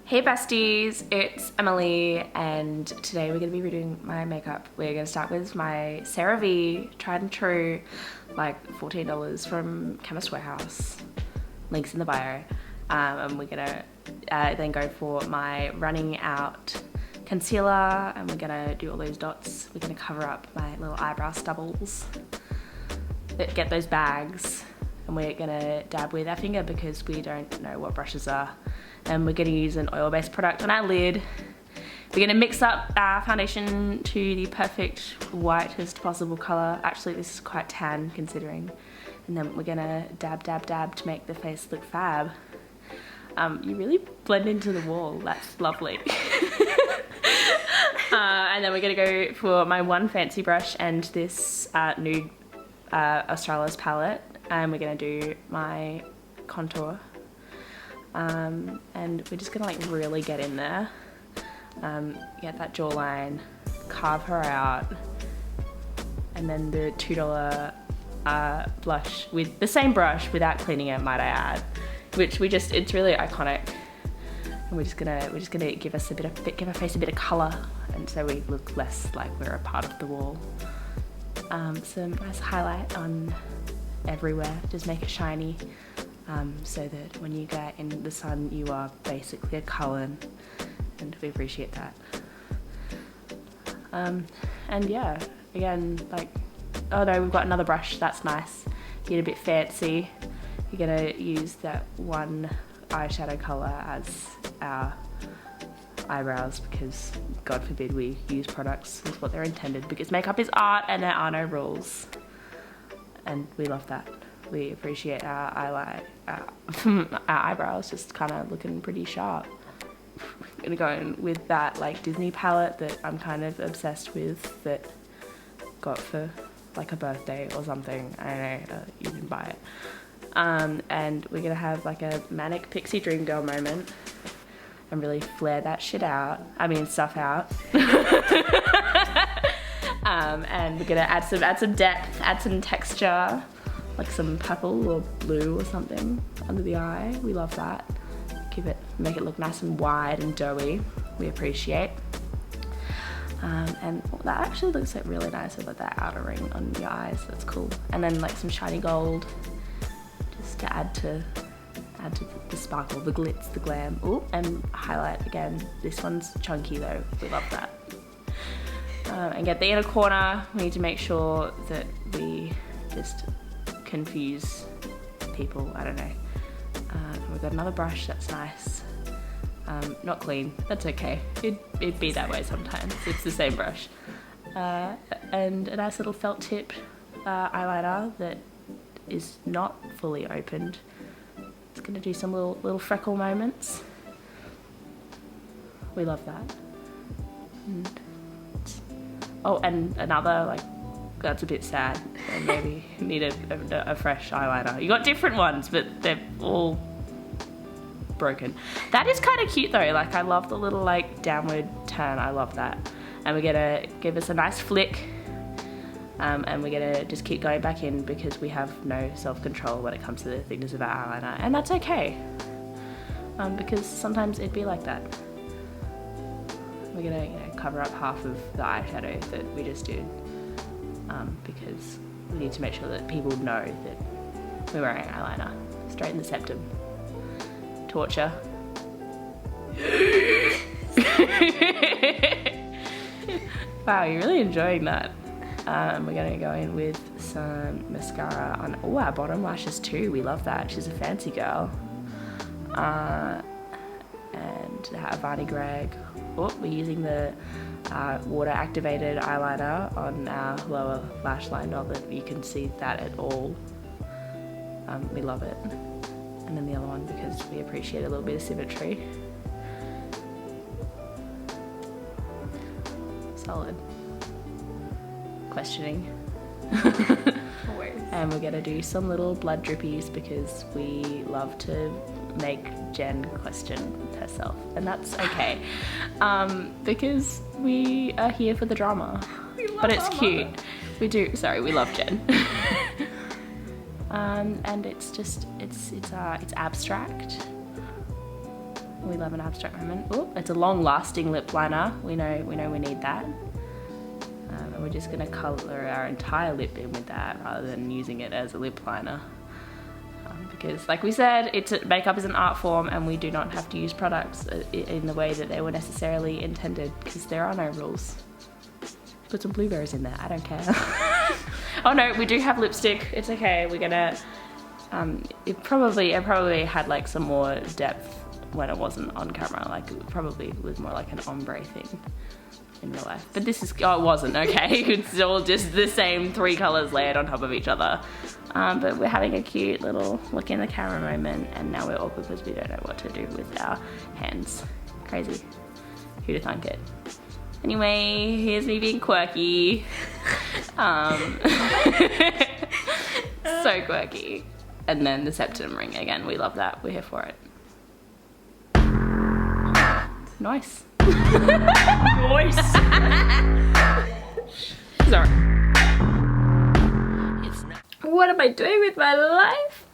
Hey besties, it's Emily and today we're going to be redoing my makeup. We're going to start with my CeraVe tried and true, like $14 from Chemist Warehouse. Links in the bio. And we're going to then go for my Running Out concealer and we're going to do all those dots. We're going to cover up my little eyebrow stubbles. Get those bags and we're going to dab with our finger because we don't know what brushes are. And we're going to use an oil-based product on our lid. We're going to mix up our foundation to the perfect whitest possible colour. Actually, this is quite tan considering. And then we're going to dab, dab, dab to make the face look fab. You really blend into the wall. That's lovely. And then we're going to go for my one fancy brush and this nude Australis palette. And we're going to do my contour. And we're just gonna like really get in there, get that jawline, carve her out, and then the $2 blush with the same brush without cleaning it, might I add, which it's really iconic. And we're just gonna give our face a bit of color, and so we look less like we're a part of the wall. Some nice highlight on everywhere, just make it shiny. So that when you get in the sun, you are basically a Cullen, and we appreciate that. And yeah, again, like, oh no, we've got another brush, that's nice. Get a bit fancy. You're gonna use that one eyeshadow color as our eyebrows because God forbid we use products as what they're intended, because makeup is art and there are no rules. And we love that. We appreciate our eyebrows just kind of looking pretty sharp. I'm gonna go in with that like Disney palette that I'm kind of obsessed with, that got for like a birthday or something. I don't know, you can buy it. And we're gonna have like a manic pixie dream girl moment and really flare that shit out. I mean, stuff out. And we're gonna add some depth, add some texture. Like some purple or blue or something under the eye. We love that. Make it look nice and wide and doughy. We appreciate. And that actually looks like really nice with like that outer ring on your eyes. That's cool. And then like some shiny gold, just to add to the sparkle, the glitz, the glam. Ooh, and highlight again. This one's chunky though. We love that. And get the inner corner. We need to make sure that we just confuse people, I don't know. We've got another brush, that's nice. Not clean, that's okay. It'd be that way sometimes, it's the same brush. And a nice little felt tip eyeliner that is not fully opened. It's gonna do some little freckle moments. We love that. And another like, that's a bit sad, and maybe need a fresh eyeliner. You got different ones, but they're all broken. That is kind of cute though, like I love the little like downward turn, I love that. And we're gonna give us a nice flick, and we're gonna just keep going back in because we have no self-control when it comes to the thickness of our eyeliner, and that's okay, because sometimes it'd be like that. We're gonna cover up half of the eyeshadow that we just did. Because we need to make sure that people know that we're wearing eyeliner. Straight in the septum. Torture. Wow, you're really enjoying that. We're gonna go in with some mascara on our bottom lashes too. We love that. She's a fancy girl. And Varney Greg. Oh, we're using the water activated eyeliner on our lower lash line, not that you can see that at all. We love it. And then the other one because we appreciate a little bit of symmetry. Solid. Questioning. Always. And we're gonna do some little blood drippies because we love to make Jen question herself, and that's okay. Because we are here for the drama. But it's cute. We do, sorry, we love Jen. And it's just, it's abstract. We love an abstract moment. Oh, it's a long-lasting lip liner. We know we need that. And we're just gonna color our entire lip in with that rather than using it as a lip liner. Because like we said, makeup is an art form and we do not have to use products in the way that they were necessarily intended because there are no rules. Put some blueberries in there, I don't care. Oh no, we do have lipstick, it's okay. We're gonna, it probably had like some more depth when it wasn't on camera. Like it probably was more like an ombre thing in real life. But this is, oh, it wasn't, okay. It's all just the same 3 colors layered on top of each other. But we're having a cute little look in the camera moment and now we're awkward because we don't know what to do with our hands. Crazy. Who'd have thunk it? Anyway, here's me being quirky. So quirky. And then the septum ring again, we love that, we're here for it. Nice. Nice. Sorry. What am I doing with my life?